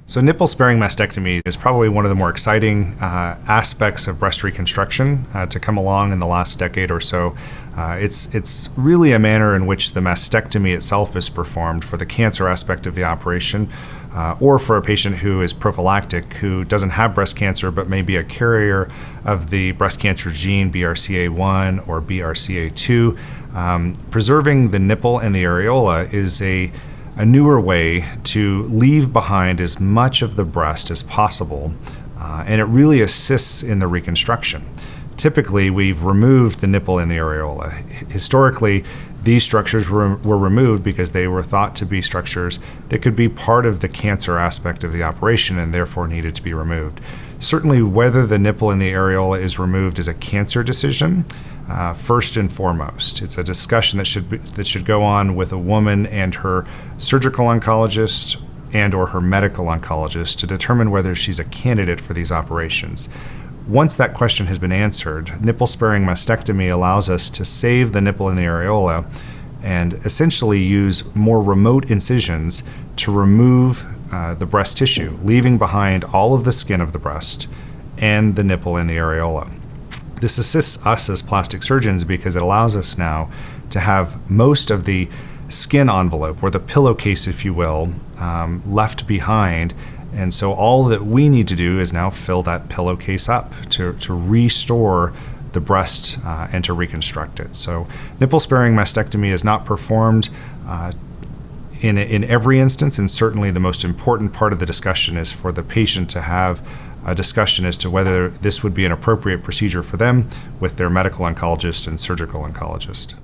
So nipple-sparing mastectomy is probably one of the more exciting aspects of breast reconstruction to come along in the last decade or so. It's really a manner in which the mastectomy itself is performed for the cancer aspect of the operation, or for a patient who is prophylactic, who doesn't have breast cancer but may be a carrier of the breast cancer gene BRCA1 or BRCA2. Preserving the nipple and the areola is a newer way to leave behind as much of the breast as possible, and it really assists in the reconstruction. Typically, we've removed the nipple and the areola. Historically, these structures were removed because they were thought to be structures that could be part of the cancer aspect of the operation and therefore needed to be removed. Certainly, whether the nipple and the areola is removed is a cancer decision, first and foremost. It's a discussion that should go on with a woman and her surgical oncologist and or her medical oncologist to determine whether she's a candidate for these operations. Once that question has been answered, nipple-sparing mastectomy allows us to save the nipple and the areola and essentially use more remote incisions to remove the breast tissue, leaving behind all of the skin of the breast and the nipple and the areola. This assists us as plastic surgeons because it allows us now to have most of the skin envelope, or the pillowcase, if you will, left behind. And so all that we need to do is now fill that pillowcase up to restore the breast and to reconstruct it. So nipple-sparing mastectomy is not performed in every instance, and certainly the most important part of the discussion is for the patient to have a discussion as to whether this would be an appropriate procedure for them with their medical oncologist and surgical oncologist.